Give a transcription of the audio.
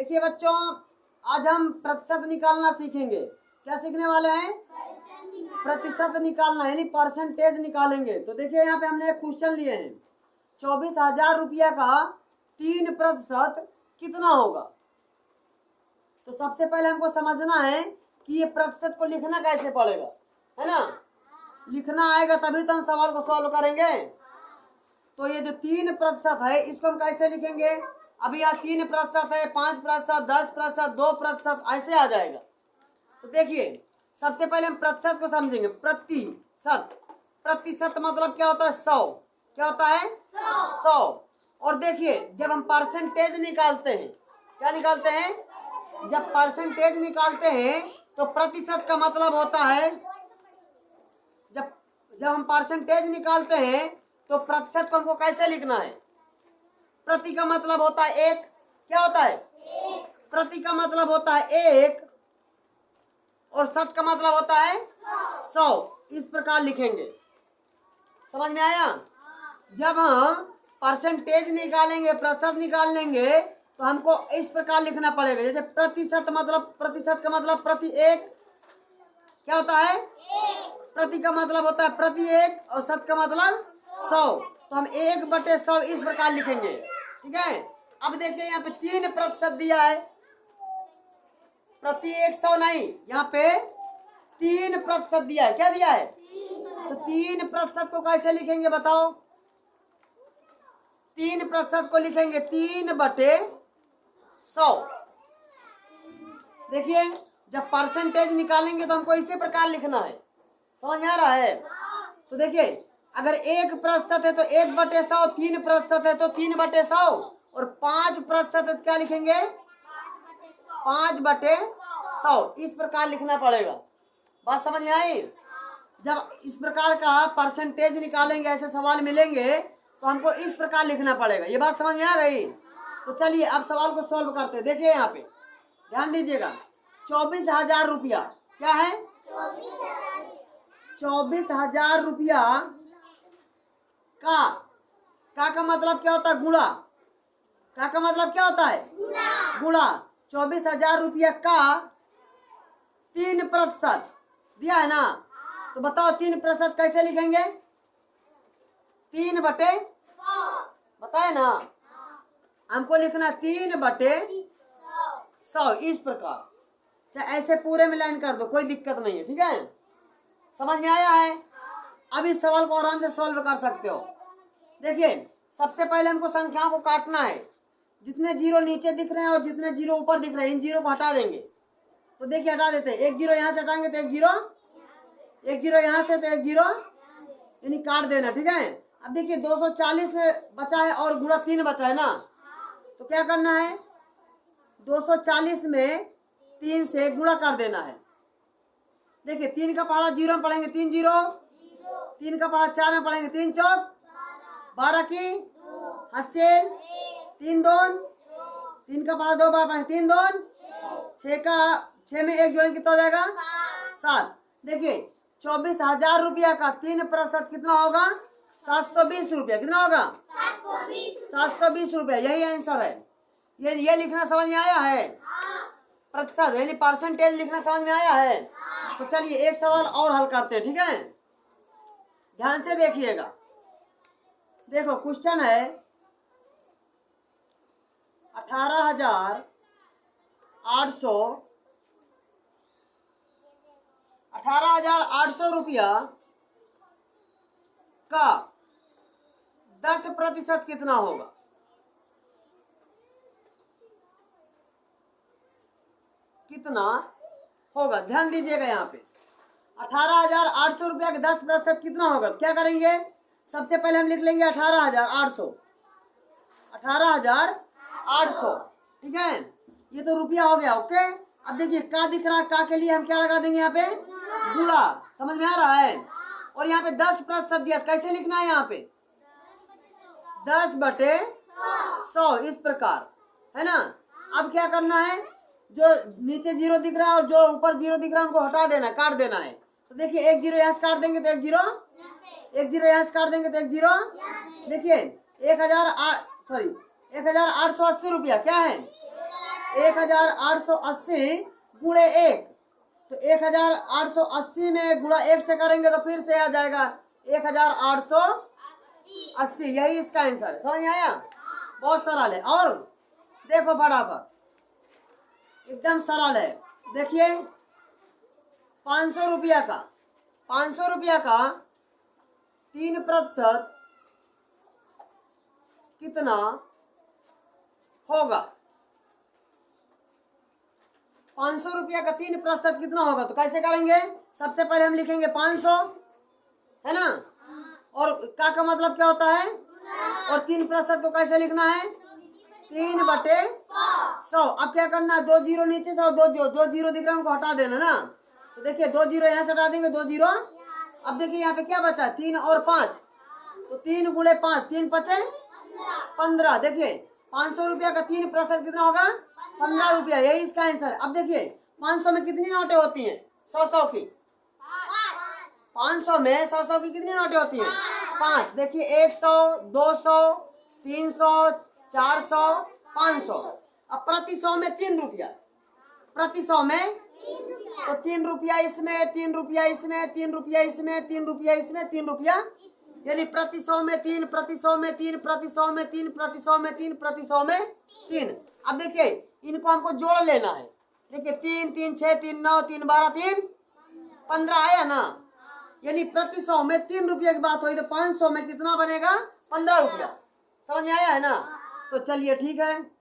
देखिए बच्चों, आज हम प्रतिशत निकालना सीखेंगे। क्या सीखने वाले हैं? प्रतिशत निकालना, यानी परसेंटेज निकालेंगे। तो देखिए यहाँ पे हमने एक क्वेश्चन लिए हैं, 24,000 रुपया का 3% कितना होगा। तो सबसे पहले हमको समझना है कि ये प्रतिशत को लिखना कैसे पड़ेगा, है ना। लिखना आएगा तभी तो हम सवाल को सॉल्व करेंगे। तो ये जो 3% है इसको हम कैसे लिखेंगे? अभी यहाँ 3% है, 5%, 10%, 2%, ऐसे आ जाएगा। तो देखिए सबसे पहले हम प्रतिशत को समझेंगे। प्रतिशत, प्रतिशत मतलब क्या होता है? 100। क्या होता है? 100। और देखिए जब हम परसेंटेज निकालते हैं, क्या निकालते हैं? जब परसेंटेज निकालते हैं तो प्रतिशत का मतलब होता है, जब जब हम परसेंटेज निकालते हैं तो प्रतिशत को हमको कैसे लिखना है? प्रति का मतलब होता है एक। क्या होता है? प्रति का मतलब होता है एक, और शत का मतलब होता है 100। इस प्रकार लिखेंगे। समझ में आया? जब हम परसेंटेज निकालेंगे, प्रतिशत निकाल लेंगे, तो हमको इस प्रकार लिखना पड़ेगा। जैसे प्रतिशत मतलब, प्रतिशत का मतलब प्रति एक। क्या होता है? प्रति का मतलब होता है प्रति एक, और शत का मतलब 100। तो हम 1/100 इस प्रकार लिखेंगे। ठीक है। अब देखिए यहाँ पे 3% दिया है, प्रति 100 नहीं, यहाँ पे 3% दिया है। क्या दिया है? तो 3% को कैसे लिखेंगे बताओ? 3% को लिखेंगे 3/100। देखिए जब परसेंटेज निकालेंगे तो हमको इसी प्रकार लिखना है। समझ में आ रहा है? तो देखिए अगर 1% है तो 1/100, 3% है तो 3/100, और 5% है तो क्या लिखेंगे? 5/100। इस प्रकार लिखना पड़ेगा। बात समझ में आई? जब इस प्रकार का परसेंटेज निकालेंगे, ऐसे सवाल मिलेंगे, तो हमको इस प्रकार लिखना पड़ेगा। ये बात समझ में आ गई? तो चलिए अब सवाल को सॉल्व करते हैं। देखिए यहाँ पे ध्यान दीजिएगा, 24,000 रुपया क्या है? 24,000 रुपया का मतलब क्या होता है? गुणा। का मतलब क्या होता है? गुणा। 24,000 रुपया का 3% दिया है ना। तो बताओ 3% कैसे लिखेंगे? 3/100 बताए ना। हमको लिखना 3/100 इस प्रकार। चाहे ऐसे पूरे में लाइन कर दो, कोई दिक्कत नहीं है। ठीक है, समझ में आया है? अब इस सवाल को आराम से सॉल्व कर सकते हो। देखिए सबसे पहले हमको संख्याओं को काटना है। जितने जीरो नीचे दिख रहे हैं और जितने जीरो ऊपर दिख रहे हैं, इन जीरो को हटा देंगे। तो देखिए हटा देते हैं। एक जीरो यहाँ से हटाएंगे तो एक जीरो, एक जीरो यहाँ से तो एक जीरो, यानी काट देना। ठीक है। अब देखिए 240 बचा है और गुणा 3 बचा है ना। तो क्या करना है? 240 में 3 से गुणा कर देना है। देखिए 3 का पहाड़ा 0 में पढ़ेंगे 3 0, 3 का पहाड़ा 4 में पढ़ेंगे 3 चौक 12 की हसेल 3 2, 3 का पहाड़ा 2 बार पढ़ेंगे 3 2, 6 में 1 जोड़ेंगे कितना हो जाएगा? 7। देखिए 24,000 रुपया का 3% कितना होगा? 720 रुपया। कितना होगा? 720 रुपया। यही आंसर है। ये लिखना समझ में आया है? प्रतिशत यानी परसेंटेज लिखना समझ में आया है? तो चलिए एक सवाल और हल करते हैं। ठीक है, ध्यान से देखिएगा। देखो क्वेश्चन है 18,800 रुपया का 10% कितना होगा? कितना होगा? ध्यान दीजिएगा यहाँ पे 18,800 रुपया का 10% कितना होगा? क्या करेंगे? सबसे पहले हम लिख लेंगे 18,800। 18,800। ठीक है, ये तो रुपया हो गया। ओके। अब देखिए का दिख रहा है, का के लिए हम क्या लगा देंगे यहाँ पे? गुणा। समझ में आ रहा है? और यहाँ पे 10% दिया, कैसे लिखना है? यहाँ पे 10/100 इस प्रकार, है ना। अब क्या करना है? जो नीचे जीरो दिख रहा है और जो ऊपर जीरो दिख रहा है उनको हटा देना, काट देना है। तो देखिए एक जीरो यहाँ से काट देंगे तो एक जीरो, एक जीरो यहाँ से काट देंगे तो एक जीरो। देखिए 1,880 रुपया क्या है? 1880 गुणे 1, तो 1880 में गुणा 1 से करेंगे तो फिर से आ जाएगा 1880, यही इसका आंसर। समझ में आया? बहुत सरल है। और देखो फटाफट, एकदम सरल है। देखिए 500 रुपया का 3% कितना होगा? 500 रुपया का 3% कितना होगा? तो कैसे करेंगे? सबसे पहले हम लिखेंगे 500, है ना? और का मतलब क्या होता है? और 3% को कैसे लिखना है? 3/100। अब क्या करना है? 2 जीरो नीचे से और 2 जो जीरो दिख रहा है उनको हटा देना ना। तो देखिए 2 जीरो यहाँ से हटा देंगे, 2 जीरो। अब देखिए यहाँ पे क्या बचा? 3 और 5, तो 3 गुणे 5, 3 पचे 15। देखिए 500 रुपया का 3% कितना होगा? 15 रुपया, यही इसका आंसर। अब देखिए 500 में कितनी नोटें होती हैं? 100 की। 500 में 100 की कितनी नोटें होती हैं? 5। देखिए 100, 200, 300, 400, 500। अब प्रति 100 में 3 रुपया, प्रति 100 में तो 3 रुपया इसमें, 3 रुपया इसमें, 3 रुपया इसमें, 3 रुपया इसमें, 3 रुपया, यानी प्रति 100 में 3, प्रति 100 में 3, प्रति 100 में 3, प्रति 100 में 3, प्रति 100 में 3। अब देखिए इनको हमको जोड़ लेना है। देखिए 3 3 6 3 9 3 12 3 15 आया ना, यानी प्रति 100 में 3 रुपये की बात हुई तो 500 में कितना बनेगा? 15 रुपया। समझ में आया है ना? तो चलिए ठीक है।